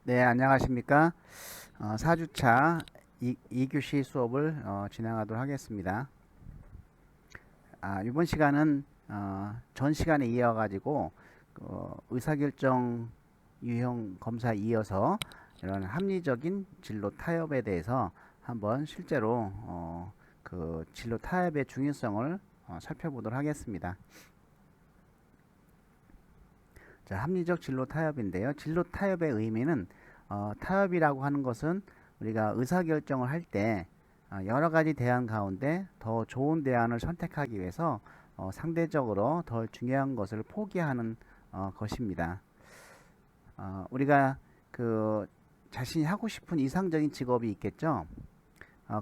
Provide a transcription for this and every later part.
네, 안녕하십니까. 4주차 2교시 수업을 진행하도록 하겠습니다. 이번 시간은 전 시간에 이어가지고 의사결정 유형 검사 이어서 이런 합리적인 진로 타협에 대해서 한번 실제로 그 진로 타협의 중요성을 살펴보도록 하겠습니다. 자, 합리적 진로 타협인데요. 진로 타협의 의미는 타협이라고 하는 것은 우리가 의사결정을 할 때 여러 가지 대안 가운데 더 좋은 대안을 선택하기 위해서 상대적으로 덜 중요한 것을 포기하는 것입니다. 우리가 그 자신이 하고 싶은 이상적인 직업이 있겠죠.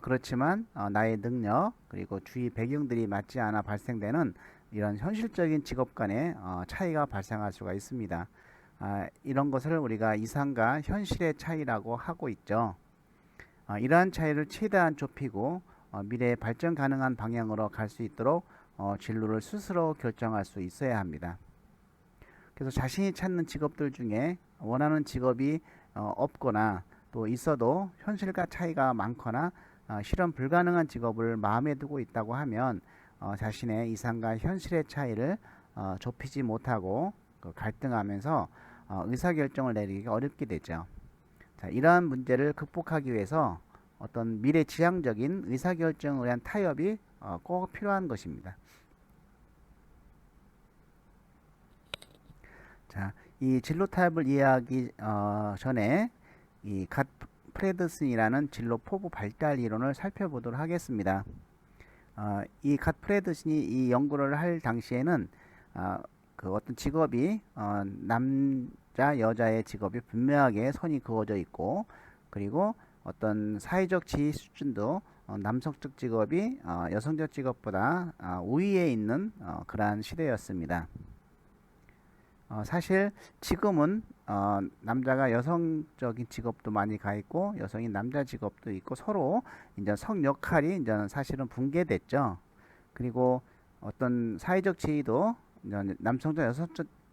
그렇지만 나의 능력 그리고 주위 배경들이 맞지 않아 발생되는 이런 현실적인 직업 간의 차이가 발생할 수가 있습니다. 이런 것을 우리가 이상과 현실의 차이라고 하고 있죠. 이러한 차이를 최대한 좁히고 미래에 발전 가능한 방향으로 갈 수 있도록 진로를 스스로 결정할 수 있어야 합니다. 그래서 자신이 찾는 직업들 중에 원하는 직업이 없거나 또 있어도 현실과 차이가 많거나 실현 불가능한 직업을 마음에 두고 있다고 하면 자신의 이상과 현실의 차이를 좁히지 못하고 갈등하면서 의사결정을 내리기가 어렵게 되죠. 자, 이러한 문제를 극복하기 위해서 어떤 미래지향적인 의사결정을 위한 타협이 꼭 필요한 것입니다. 자, 이 진로 타협을 이해하기 전에 이 갓 프레드슨이라는 진로 포부 발달 이론을 살펴보도록 하겠습니다. 이 갓 프레드슨이 이 연구를 할 당시에는 그 어떤 직업이 남자 여자의 직업이 분명하게 선이 그어져 있고, 그리고 어떤 사회적 지위 수준도 남성적 직업이 여성적 직업보다 우위에 있는 그러한 시대였습니다. 사실 지금은 남자가 여성적인 직업도 많이 가 있고 여성이 남자 직업도 있고 서로 이제 성 역할이 이제 사실은 붕괴됐죠. 그리고 어떤 사회적 지위도 이제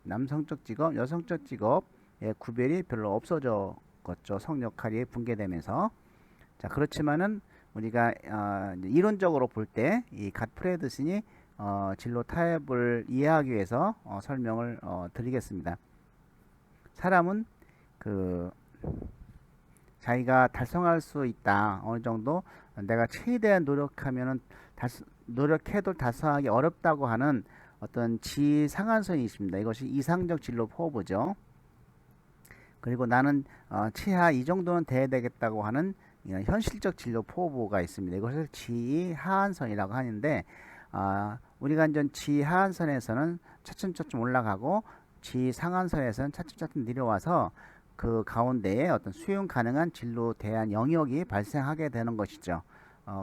남성적 직업, 여성적 직업의 구별이 별로 없어졌죠. 성 역할이 붕괴되면서. 자, 그렇지만은 우리가 이론적으로 볼 때 이 갓 프레드슨이 진로 타협을 이해하기 위해서 설명을 드리겠습니다. 사람은 그 자기가 달성할 수 있다. 어느 정도 내가 최대한 노력하면은 노력해도 달성하기 어렵다고 하는 어떤 지상한선이 있습니다. 이것이 이상적 진로 포부죠. 그리고 나는 최하 이 정도는 돼야 되겠다고 하는 현실적 진로 포부가 있습니다. 이것을 지하한선이라고 하는데 우리가 이제 지하한선에서는 차츰차츰 올라가고 지상한선에서는 차츰차츰 내려와서 그 가운데에 어떤 수용 가능한 진로 대안 영역이 발생하게 되는 것이죠.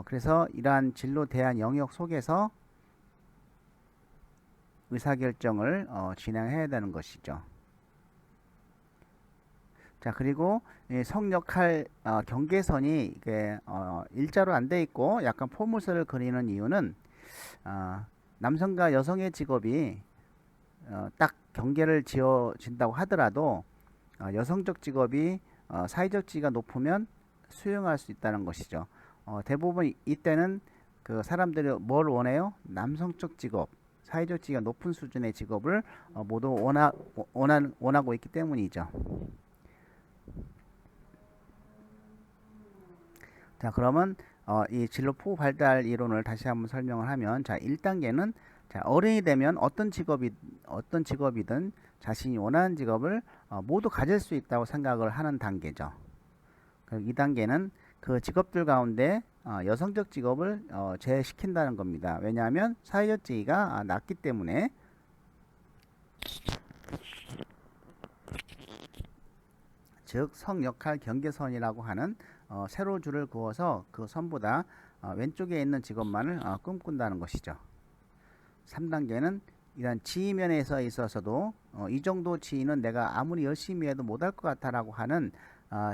그래서 이러한 진로 대안 영역 속에서 의사결정을 진행해야 되는 것이죠. 자, 그리고 이 성역할 경계선이 이게 일자로 안 돼 있고 약간 포물선을 그리는 이유는 남성과 여성의 직업이 딱 경계를 지어진다고 하더라도 여성적 직업이 사회적 지위가 높으면 수용할 수 있다는 것이죠. 대부분 이때는 그 사람들이 뭘 원해요? 남성적 직업, 사회적 지위가 높은 수준의 직업을 모두 원하고 있기 때문이죠. 자, 그러면 이 진로 포 발달 이론을 다시 한번 설명을 하면, 자, 1단계는 자, 어른이 되면 어떤 직업이든 자신이 원하는 직업을 모두 가질 수 있다고 생각을 하는 단계죠. 그리고 2단계는 그 직업들 가운데 여성적 직업을 제외시킨다는 겁니다. 왜냐하면 사회적 지위가 낮기 때문에. 즉 성역할 경계선이라고 하는 세로 줄을 그어서 그 선보다 왼쪽에 있는 직업만을 꿈꾼다는 것이죠. 3단계는 이런 지위면에서 있어서도 이 정도 지위는 내가 아무리 열심히 해도 못할 것 같다라고 하는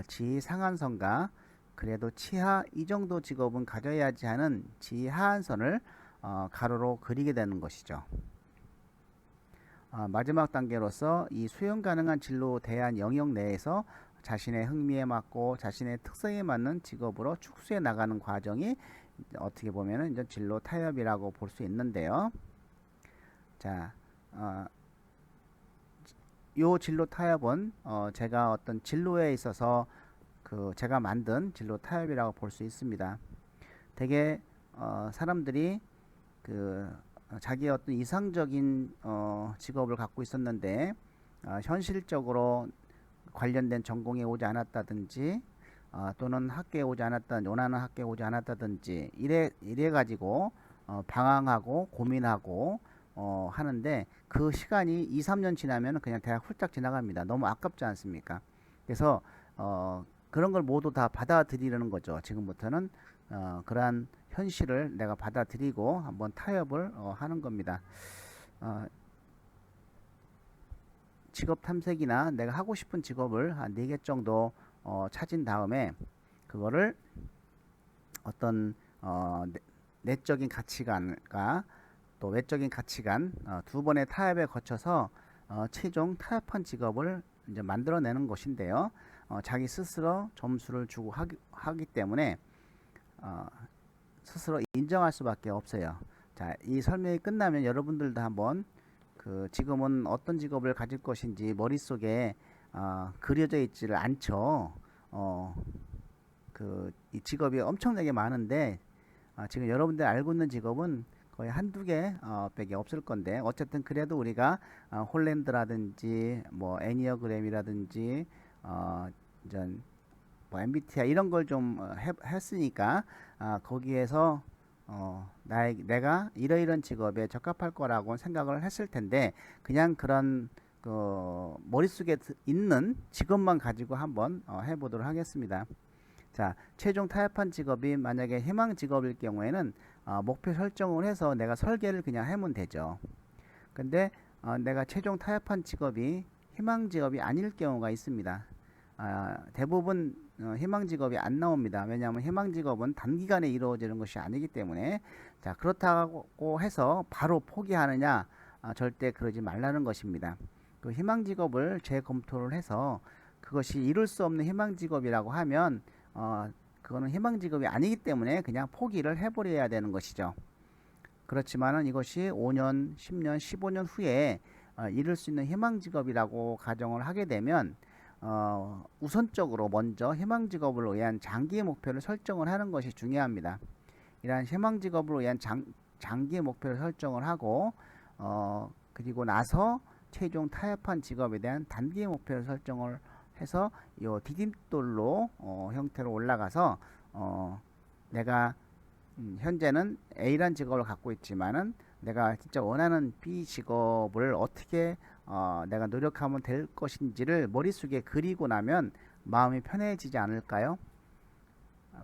지위 상한선과 그래도 치하 이 정도 직업은 가져야지 하는 지위 하한선을 가로로 그리게 되는 것이죠. 마지막 단계로서 이 수용 가능한 진로 대안 영역 내에서 자신의 흥미에 맞고 자신의 특성에 맞는 직업으로 축소해 나가는 과정이 어떻게 보면은 이제 진로 타협이라고 볼 수 있는데요. 자, 요 진로 타협은 제가 어떤 진로에 있어서 제가 만든 진로 타협이라고 볼 수 있습니다. 되게 사람들이 자기의 어떤 이상적인 직업을 갖고 있었는데 현실적으로 관련된 전공에 오지 않았다든지 또는 학교에 오지 않았다 원하는 학교에 오지 않았다든지 이래 가지고 방황하고 고민하고 하는데 그 시간이 2, 3년 지나면 그냥 대학 훌쩍 지나갑니다. 너무 아깝지 않습니까? 그래서 그런 걸 모두 다 받아들이려는 거죠. 지금부터는 그러한 현실을 내가 받아들이고 한번 타협을 하는 겁니다. 직업 탐색이나 내가 하고 싶은 직업을 한 4개 정도 찾은 다음에 그거를 어떤 내적인 가치관과 또 외적인 가치관 두 번의 타협에 거쳐서 최종 타협한 직업을 이제 만들어내는 것인데요. 자기 스스로 점수를 주고 하기 때문에 스스로 인정할 수밖에 없어요. 자, 이 설명이 끝나면 여러분들도 한번 지금은 어떤 직업을 가질 것인지 머릿속에 그려져 있지를 않죠. 이 직업이 엄청나게 많은데 지금 여러분들 알고 있는 직업은 거의 한두 개 밖에 없을 건데 어쨌든 그래도 우리가 홀랜드라든지 뭐 애니어그램이라든지 이전 뭐 MBTI 이런 걸 좀 했으니까 거기에서 내가 이러이런 직업에 적합할 거라고 생각을 했을 텐데 그냥 그런 머릿속에 있는 직업만 가지고 한번 해보도록 하겠습니다. 자, 최종 타협한 직업이 만약에 희망 직업일 경우에는 목표 설정을 해서 내가 설계를 그냥 하면 되죠. 근데 내가 최종 타협한 직업이 희망 직업이 아닐 경우가 있습니다. 대부분 희망 직업이 안 나옵니다. 왜냐하면 희망 직업은 단기간에 이루어지는 것이 아니기 때문에. 자, 그렇다고 해서 바로 포기하느냐? 절대 그러지 말라는 것입니다. 그 희망 직업을 재검토를 해서 그것이 이룰 수 없는 희망 직업이라고 하면 그거는 희망 직업이 아니기 때문에 그냥 포기를 해버려야 되는 것이죠. 그렇지만은 이것이 5년, 10년, 15년 후에 이룰 수 있는 희망 직업이라고 가정을 하게 되면 우선적으로 먼저 희망 직업을 위한 장기 목표를 설정을 하는 것이 중요합니다. 이러한 희망 직업을 위한 장기 목표를 설정을 하고 그리고 나서 최종 타협한 직업에 대한 단기 목표를 설정을 해서 이 디딤돌로 형태로 올라가서 내가 현재는 A란 직업을 갖고 있지만은 내가 진짜 원하는 B 직업을 어떻게 내가 노력하면 될 것인지를 머릿속에 그리고 나면 마음이 편해지지 않을까요?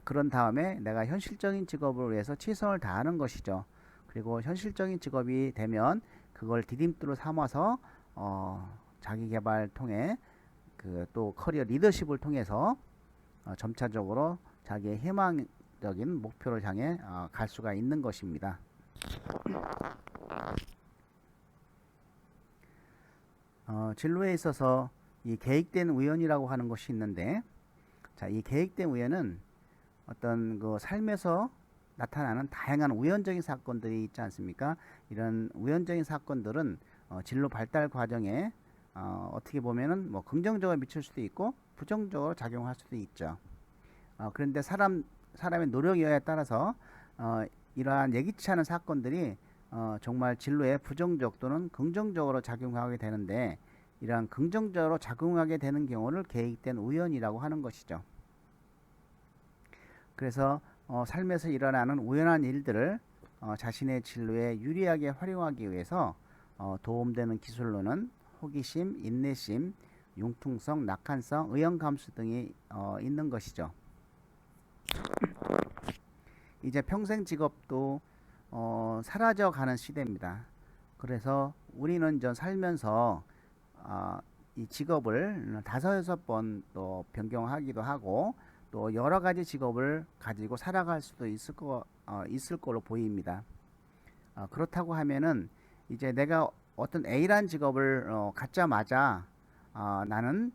그런 다음에 내가 현실적인 직업을 위해서 최선을 다하는 것이죠. 그리고 현실적인 직업이 되면 그걸 디딤돌로 삼아서 자기 개발 통해 또 커리어 리더십을 통해서 점차적으로 자기의 희망적인 목표를 향해 갈 수가 있는 것입니다. 진로에 있어서 이 계획된 우연이라고 하는 것이 있는데, 자, 이 계획된 우연은 어떤 삶에서 나타나는 다양한 우연적인 사건들이 있지 않습니까? 이런 우연적인 사건들은 진로 발달 과정에 어떻게 보면은 뭐 긍정적으로 미칠 수도 있고 부정적으로 작용할 수도 있죠. 그런데 사람의 노력 여하에 따라서 이러한 예기치 않은 사건들이 정말 진로에 부정적 또는 긍정적으로 작용하게 되는데 이러한 긍정적으로 작용하게 되는 경우를 계획된 우연이라고 하는 것이죠. 그래서 삶에서 일어나는 우연한 일들을 자신의 진로에 유리하게 활용하기 위해서 도움되는 기술로는 호기심, 인내심, 융통성, 낙한성, 의연감수 등이 있는 것이죠. 이제 평생 직업도 사라져가는 시대입니다. 그래서 우리는 살면서 이 직업을 5-6번 또 변경하기도 하고 또 여러 가지 직업을 가지고 살아갈 수도 있을 거로 보입니다. 그렇다고 하면은 이제 내가 어떤 A란 직업을 갖자마자 나는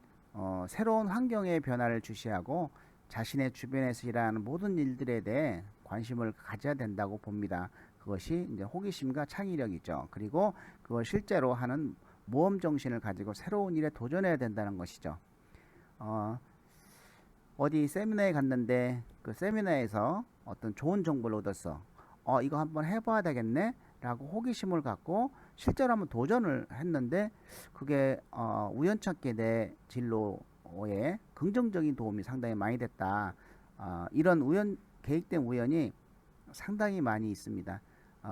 새로운 환경의 변화를 주시하고 자신의 주변에서 일어나는 모든 일들에 대해 관심을 가져야 된다고 봅니다. 그것이 이제 호기심과 창의력이죠. 그리고 그걸 실제로 하는 모험 정신을 가지고 새로운 일에 도전해야 된다는 것이죠. 어디 세미나에 갔는데 그 세미나에서 어떤 좋은 정보를 얻었어. 이거 한번 해봐야 되겠네? 라고 호기심을 갖고 실제로 한번 도전을 했는데 그게 우연찮게 내 진로에 긍정적인 도움이 상당히 많이 됐다. 이런 계획된 우연이 상당히 많이 있습니다.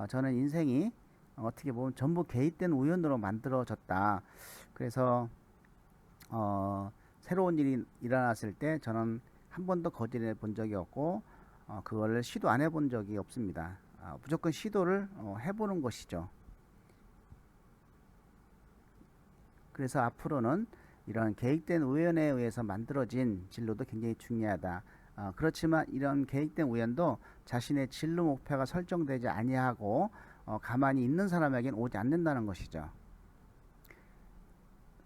저는 인생이 어떻게 보면 전부 계획된 우연으로 만들어졌다. 그래서 새로운 일이 일어났을 때 저는 한 번도 거절해 본 적이 없고 그거를 시도 안 해본 적이 없습니다. 무조건 시도를 해보는 것이죠. 그래서 앞으로는 이런 계획된 우연에 의해서 만들어진 진로도 굉장히 중요하다. 그렇지만 이런 계획된 우연도 자신의 진로 목표가 설정되지 아니하고 가만히 있는 사람에게는 오지 않는다는 것이죠.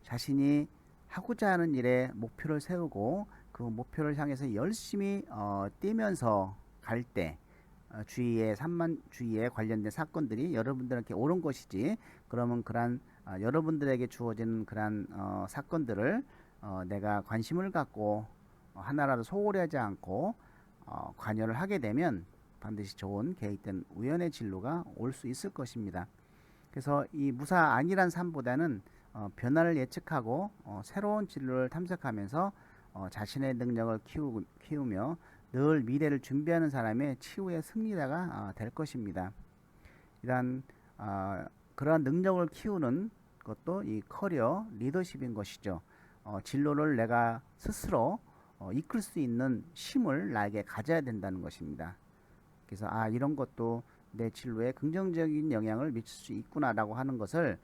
자신이 하고자 하는 일에 목표를 세우고 그 목표를 향해서 열심히 뛰면서 갈 때 주위에 관련된 사건들이 여러분들에게 오는 것이지, 그러면 그러한 여러분들에게 주어지는 그러한 사건들을 내가 관심을 갖고 하나라도 소홀히 하지 않고 관여를 하게 되면 반드시 좋은 계획된 우연의 진로가 올 수 있을 것입니다. 그래서 이 무사안일한 삶보다는 변화를 예측하고 새로운 진로를 탐색하면서 자신의 능력을 키우며 늘 미래를 준비하는 사람의 치유의 승리자가 될 것입니다. 이러한 그러한 능력을 키우는 것도 이 커리어 리더십인 것이죠. 진로를 내가 스스로 이끌 수 있는 힘을 나에게 가져야 된다는 것입니다. 그래서 이런 것도 내 진로에 긍정적인 영향을 미칠 수 있구나라고 하는 것을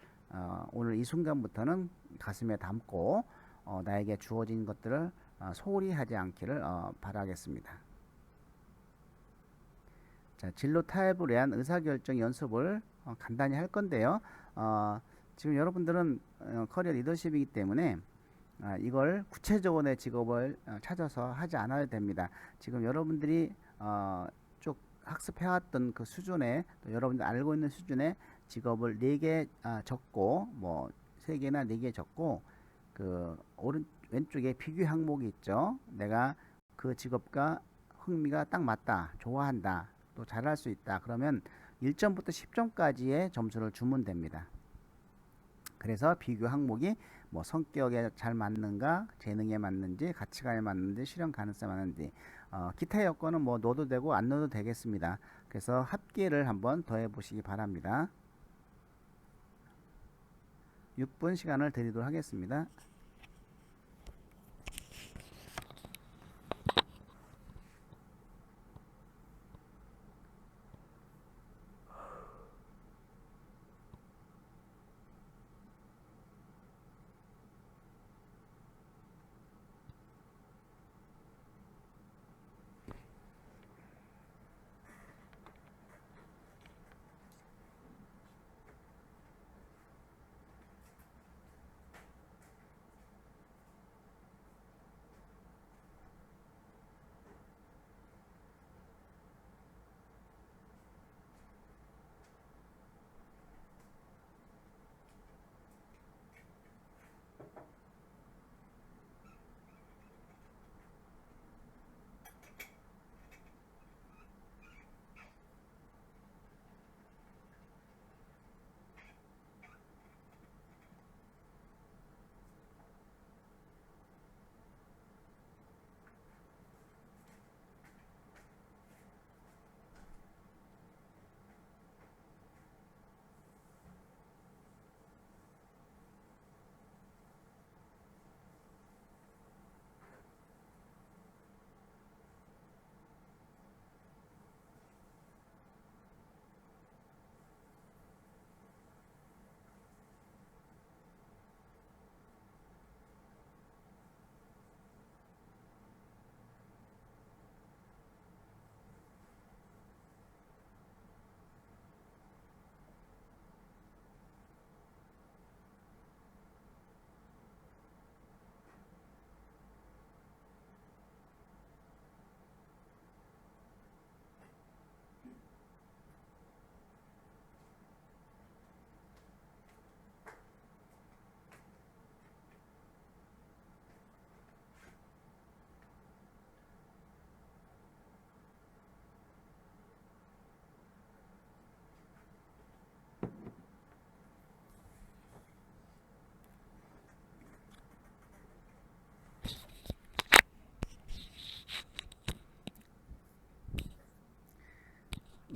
오늘 이 순간부터는 가슴에 담고 나에게 주어진 것들을 소홀히 하지 않기를 바라겠습니다. 자, 진로 타협을 위한 의사결정 연습을 간단히 할 건데요. 지금 여러분들은 커리어 리더십이기 때문에 이걸 구체적으로 내 직업을 찾아서 하지 않아도 됩니다. 지금 여러분들이 쭉 학습해왔던 그 수준에, 또 여러분들 알고 있는 수준의 직업을 4개 적고, 뭐 3개나 4개 적고, 그 왼쪽에 비교 항목이 있죠. 내가 그 직업과 흥미가 딱 맞다, 좋아한다, 또 잘할 수 있다. 그러면 1점부터 10점까지의 점수를 주면 됩니다. 그래서 비교 항목이 뭐 성격에 잘 맞는가, 재능에 맞는지, 가치관에 맞는지, 실현 가능성에 맞는지, 기타 여건은 뭐 넣어도 되고 안 넣어도 되겠습니다. 그래서 합계를 한번 더해 보시기 바랍니다. 6분 시간을 드리도록 하겠습니다.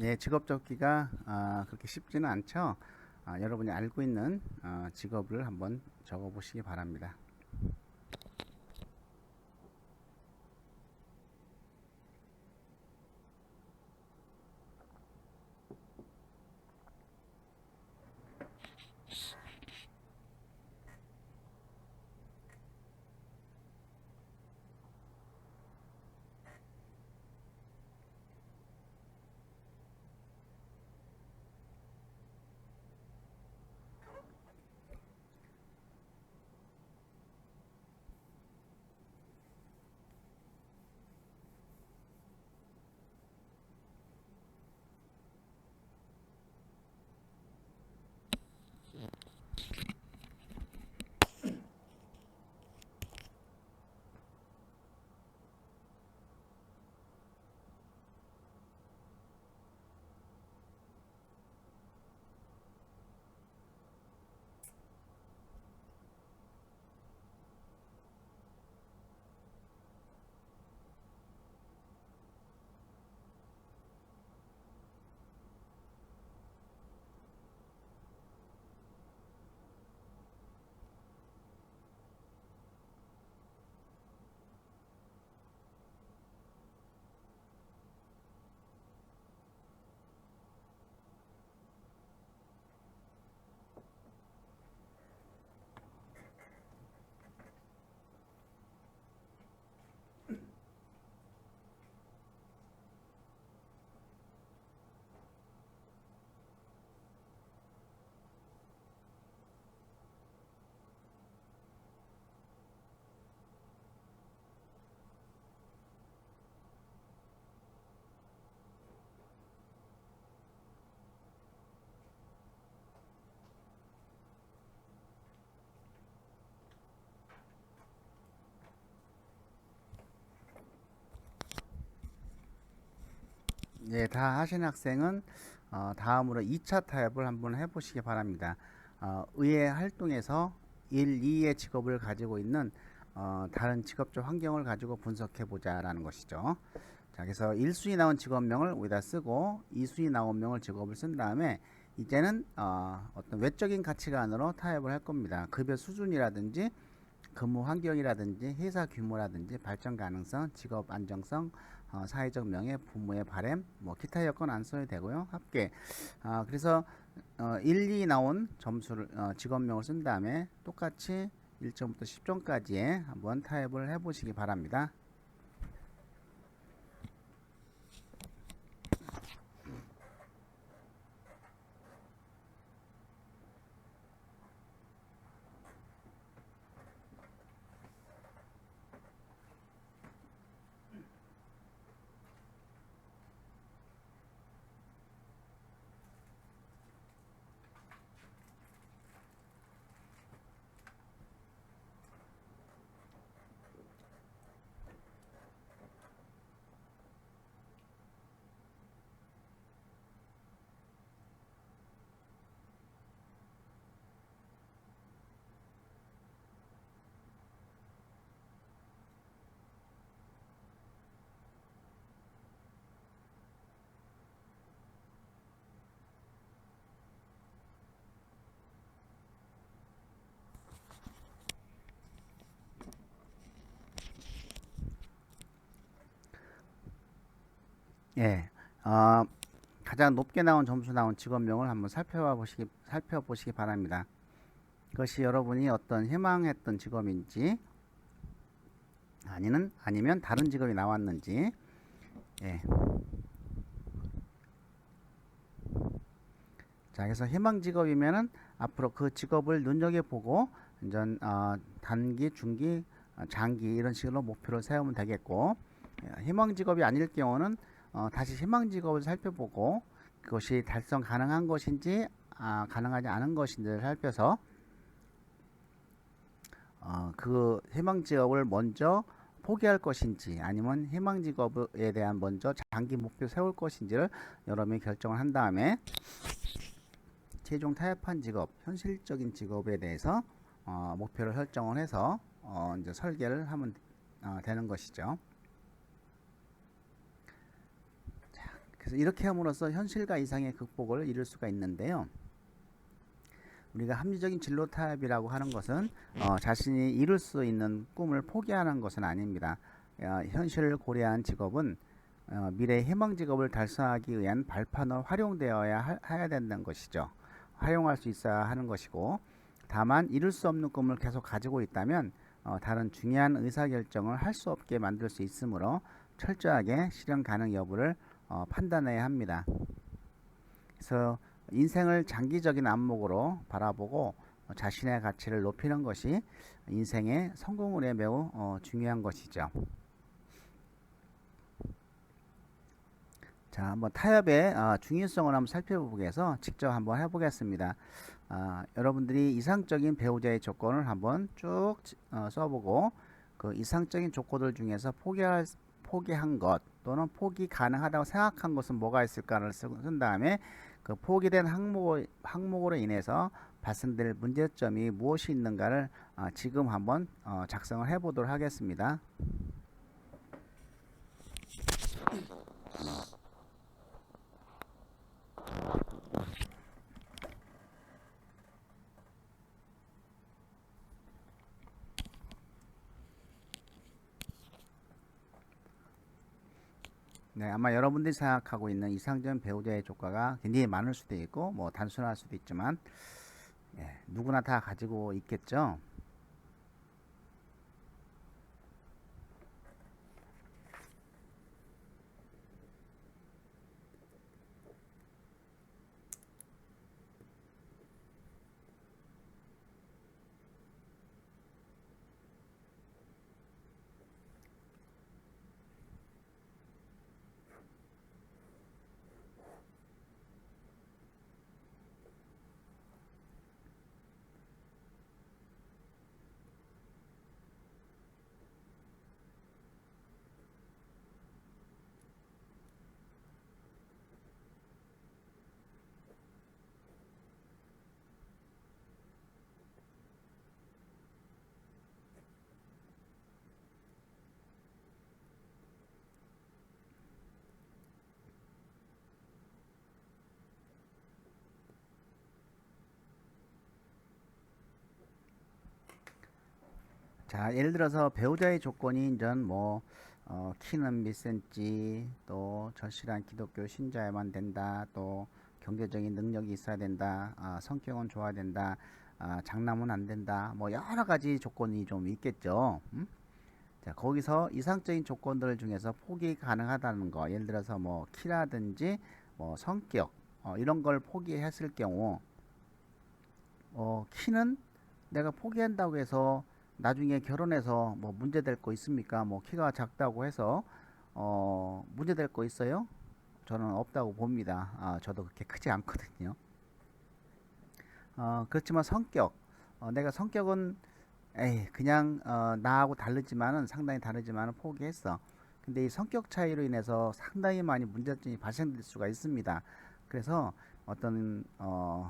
네, 직업 적기가 그렇게 쉽지는 않죠. 여러분이 알고 있는 직업을 한번 적어 보시기 바랍니다. 예, 다 하신 학생은 다음으로 2차 타협을 한번 해보시기 바랍니다. 의회 활동에서 1, 2의 직업을 가지고 있는 다른 직업적 환경을 가지고 분석해 보자라는 것이죠. 자, 그래서 1순위 나온 직업명을 여기다 쓰고 2순위 나온 명을 직업을 쓴 다음에 이제는 어떤 외적인 가치관으로 타협을 할 겁니다. 급여 수준이라든지 근무 환경이라든지 회사 규모라든지 발전 가능성, 직업 안정성, 사회적 명예, 부모의 바램, 뭐 기타 여건 안 써도 되고요. 합계. 그래서 1, 2 나온 점수를 직업명을 쓴 다음에 똑같이 1점부터 10점까지의 한번 타협을 해보시기 바랍니다. 예, 가장 높게 나온 점수 나온 직업명을 한번 살펴보시기 바랍니다. 그것이 여러분이 어떤 희망했던 직업인지 아니면 다른 직업이 나왔는지. 예. 자, 그래서 희망 직업이면은 앞으로 그 직업을 눈여겨보고 이제 단기, 중기, 장기 이런 식으로 목표를 세우면 되겠고, 희망 직업이 아닐 경우는 다시 희망 직업을 살펴보고 그것이 달성 가능한 것인지 가능하지 않은 것인지를 살펴서 그 희망 직업을 먼저 포기할 것인지 아니면 희망 직업에 대한 먼저 장기 목표 세울 것인지를 여러분이 결정을 한 다음에 최종 타협한 직업, 현실적인 직업에 대해서 목표를 설정을 해서 이제 설계를 하면 되는 것이죠. 자, 그래서 이렇게 함으로써 현실과 이상의 극복을 이룰 수가 있는데요. 우리가 합리적인 진로 타협이라고 하는 것은 자신이 이룰 수 있는 꿈을 포기하는 것은 아닙니다. 현실을 고려한 직업은 미래의 희망 직업을 달성하기 위한 발판으로 활용되어야 해야 된다는 것이죠. 활용할 수 있어야 하는 것이고, 다만 이룰 수 없는 꿈을 계속 가지고 있다면 다른 중요한 의사결정을 할 수 없게 만들 수 있으므로 철저하게 실현 가능 여부를 판단해야 합니다. 그래서 인생을 장기적인 안목으로 바라보고 자신의 가치를 높이는 것이 인생의 성공을 위해 매우 중요한 것이죠. 자, 한번 타협의 중요성을 한번 살펴보겠서 직접 한번 해보겠습니다. 여러분들이 이상적인 배우자의 조건을 한번 쭉 써보고 그 이상적인 조건들 중에서 포기한 것 또는 포기 가능하다고 생각한 것은 뭐가 있을까를 쓴 다음에 그 포기된 항목으로 인해서 발생될 문제점이 무엇이 있는가를 지금 한번 작성을 해 보도록 하겠습니다. 네, 아마 여러분들이 생각하고 있는 이상적인 배우자의 조건가 굉장히 많을 수도 있고 뭐 단순할 수도 있지만 누구나 다 가지고 있겠죠. 자, 예를 들어서 배우자의 조건이 이제 뭐 키는 몇 센치, 또 절실한 기독교 신자야만 된다, 또 경제적인 능력이 있어야 된다, 성격은 좋아야 된다, 장남은 안 된다, 뭐 여러 가지 조건이 좀 있겠죠. 자, 거기서 이상적인 조건들 중에서 포기 가능하다는 거, 예를 들어서 뭐 키라든지 뭐 성격 이런 걸 포기했을 경우 키는 내가 포기한다고 해서 나중에 결혼해서 뭐 문제될 거 있습니까? 뭐 키가 작다고 해서 문제될 거 있어요? 저는 없다고 봅니다. 저도 그렇게 크지 않거든요. 그렇지만 성격, 내가 성격은 에이 그냥 나하고 다르지만은 상당히 다르지만은 포기했어. 근데 이 성격 차이로 인해서 상당히 많이 문제점이 발생될 수가 있습니다. 그래서 어떤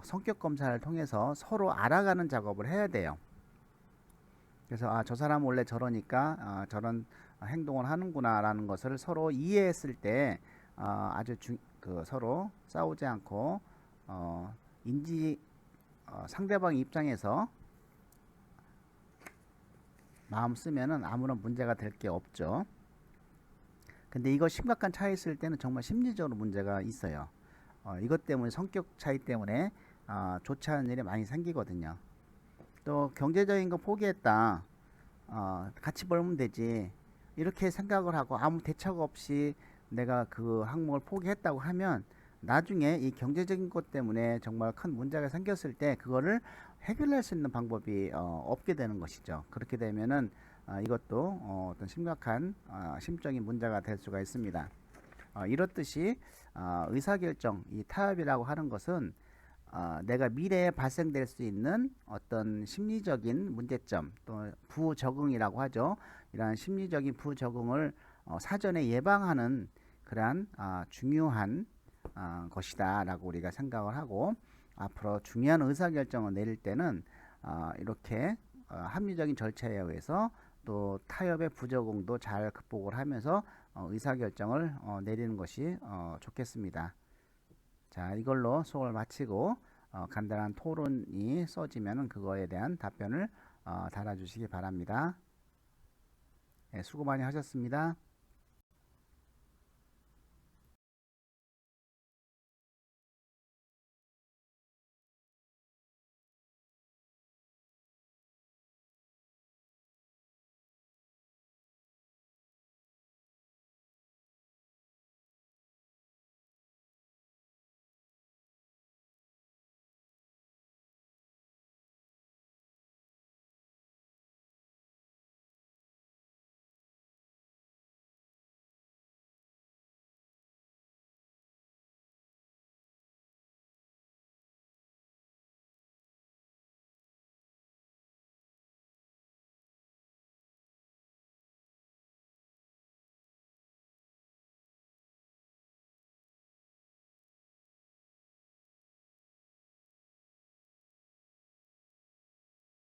성격 검사를 통해서 서로 알아가는 작업을 해야 돼요. 그래서 저 사람 원래 저러니까 저런 행동을 하는구나라는 것을 서로 이해했을 때 아주 서로 싸우지 않고 인지 상대방 입장에서 마음 쓰면은 아무런 문제가 될 게 없죠. 근데 이거 심각한 차이 있을 때는 정말 심리적으로 문제가 있어요. 이것 때문에 성격 차이 때문에 좋지 않은 일이 많이 생기거든요. 또 경제적인 거 포기했다. 같이 벌면 되지. 이렇게 생각을 하고 아무 대책 없이 내가 그 항목을 포기했다고 하면 나중에 이 경제적인 것 때문에 정말 큰 문제가 생겼을 때 그거를 해결할 수 있는 방법이 없게 되는 것이죠. 그렇게 되면은 이것도 어떤 심각한 심적인 문제가 될 수가 있습니다. 이렇듯이 의사결정, 이 타협이라고 하는 것은 내가 미래에 발생될 수 있는 어떤 심리적인 문제점 또 부적응이라고 하죠. 이러한 심리적인 부적응을 사전에 예방하는 그러한 중요한 것이다 라고 우리가 생각을 하고 앞으로 중요한 의사결정을 내릴 때는 이렇게 합리적인 절차에 의해서 또 타협의 부적응도 잘 극복을 하면서 의사결정을 내리는 것이 좋겠습니다. 자, 이걸로 수업을 마치고 간단한 토론이 써지면 그거에 대한 답변을 달아주시기 바랍니다. 네, 수고 많이 하셨습니다.